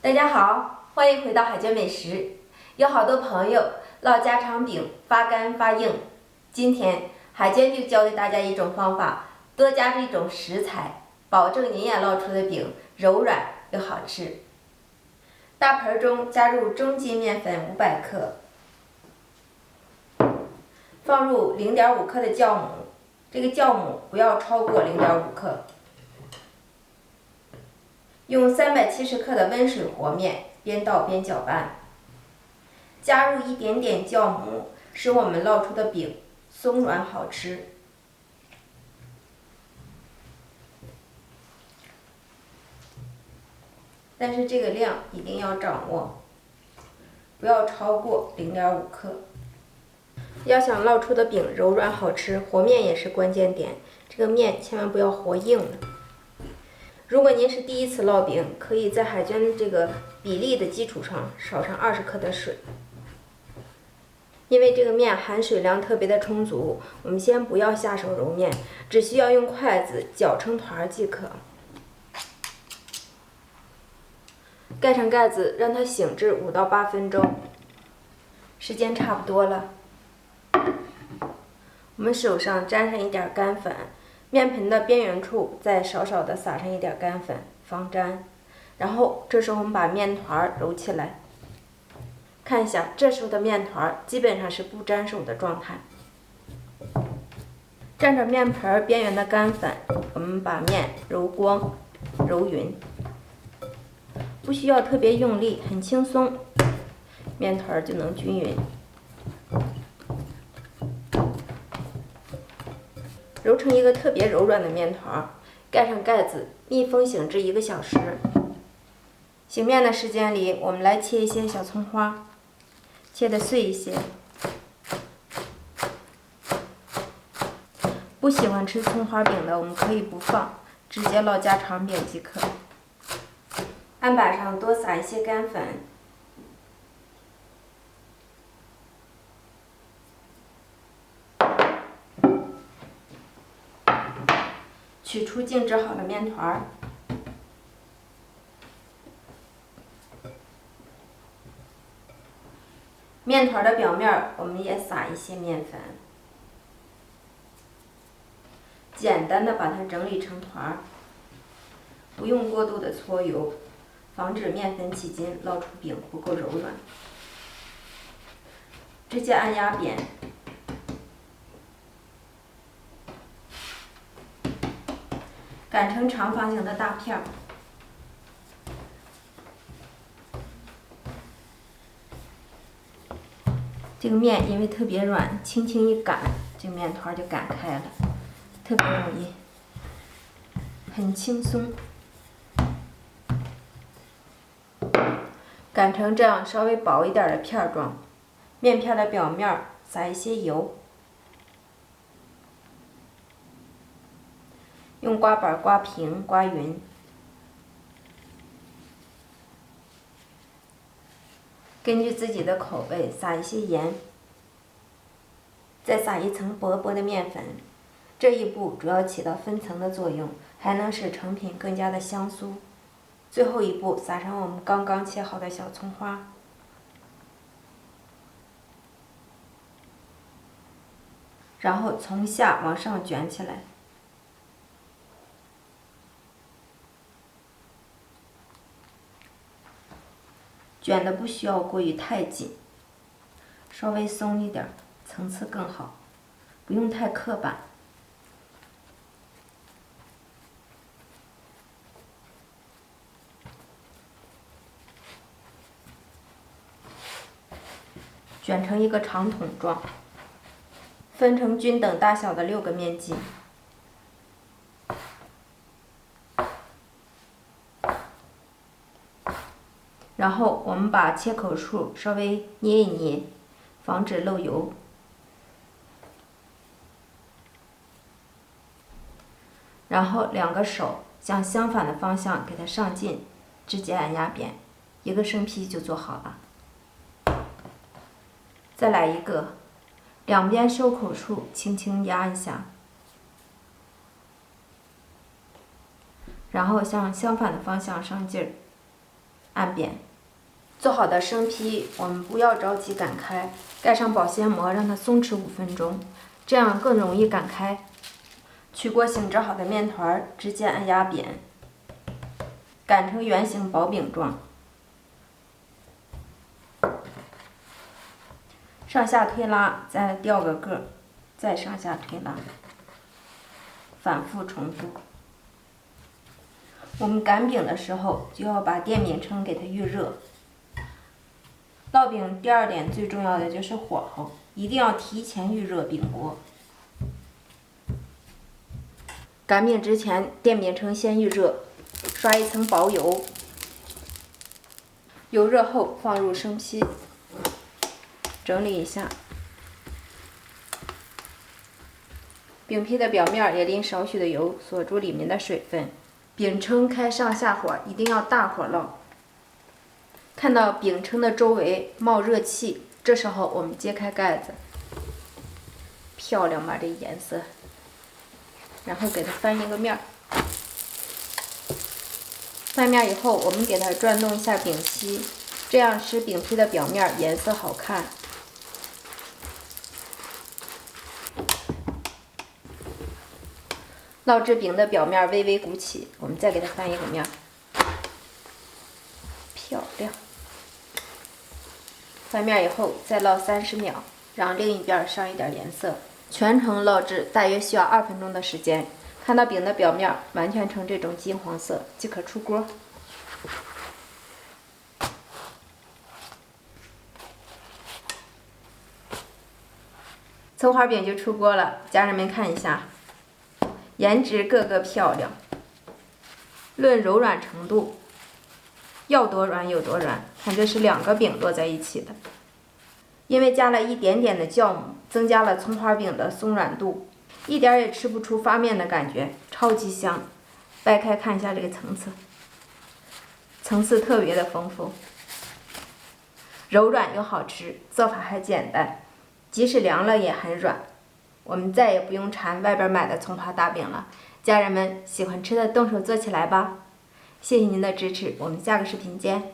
大家好，欢迎回到海娟美食。有好多朋友烙家常饼发干发硬，今天海娟就教给大家一种方法，多加这种食材，保证您烙出的饼柔软又好吃。大盆中加入中筋面粉500克，放入0.5克的酵母，这个酵母不要超过0.5克。用370克的温水和面，边倒边搅拌。加入一点点酵母，使我们烙出的饼松软好吃。但是这个量一定要掌握，不要超过0.5克。要想烙出的饼柔软好吃，和面也是关键点。这个面千万不要和硬了。如果您是第一次烙饼，可以在海娟这个比例的基础上少上20克的水，因为这个面含水量特别的充足。我们先不要下手揉面，只需要用筷子搅成团即可。盖上盖子，让它醒至5到8分钟。时间差不多了，我们手上沾上一点干粉。面盆的边缘处再少少的撒上一点干粉，防粘。然后这时候我们把面团揉起来，看一下这时候的面团基本上是不粘手的状态。蘸着面盆边缘的干粉，我们把面揉光、揉匀，不需要特别用力，很轻松，面团就能均匀。揉成一个特别柔软的面团，盖上盖子，密封醒至1个小时。醒面的时间里，我们来切一些小葱花，切得碎一些。不喜欢吃葱花饼的，我们可以不放，直接烙家常饼即可。案板上多撒一些干粉。取出静置好的面团，面团的表面我们也撒一些面粉，简单的把它整理成团，不用过度的搓油，防止面粉起筋，烙出饼不够柔软。直接按压扁。擀成长方形的大片儿，这个面因为特别软，轻轻一擀，这个面团就擀开了，特别容易，很轻松。擀成这样稍微薄一点的片状，面片的表面撒一些油。用刮板刮平、刮匀，根据自己的口味撒一些盐，再撒一层薄薄的面粉。这一步主要起到分层的作用，还能使成品更加的香酥。最后一步撒上我们刚刚切好的小葱花，然后从下往上卷起来。卷的不需要过于太紧，稍微松一点，层次更好，不用太刻板。卷成一个长筒状，分成均等大小的6个面筋。然后我们把切口处稍微捏一捏，防止漏油。然后2个手向相反的方向给它上劲，直接按压扁，1个生坯就做好了。再来一个，两边收口处轻轻压一下，然后向相反的方向上劲儿。按扁。做好的生坯我们不要着急擀开，盖上保鲜膜让它松弛5分钟，这样更容易擀开。取过醒制好的面团，直接按压扁，擀成圆形薄饼状。上下推拉，再吊个个，再上下推拉，反复重复。我们擀饼的时候就要把电饼铛给它预热。烙饼第2点最重要的就是火候，一定要提前预热饼锅。擀饼之前，电饼铛先预热，刷一层薄油，油热后放入生坯，整理一下。饼坯的表面也淋少许的油，锁住里面的水分。饼铛开上下火，一定要大火烙。看到饼铛的周围冒热气，这时候我们揭开盖子，漂亮吧？这颜色。然后给它翻一个面儿。翻面以后，我们给它转动一下饼坯，这样使饼坯的表面颜色好看。烙制饼的表面微微鼓起，我们再给它翻一个面儿，漂亮。翻面以后再烙30秒，让另一边上一点颜色。全程烙制大约需要2分钟的时间。看到饼的表面完全呈这种金黄色，即可出锅。葱花饼就出锅了，家人们看一下，颜值个个漂亮。论柔软程度，要多软有多软，看这是2个饼摞在一起的。因为加了一点点的酵母，增加了葱花饼的松软度，一点也吃不出发面的感觉，超级香。掰开看一下这个层次，层次特别的丰富，柔软又好吃，做法还简单，即使凉了也很软。我们再也不用馋外边买的葱花大饼了。家人们喜欢吃的动手做起来吧！谢谢您的支持，我们下个视频见。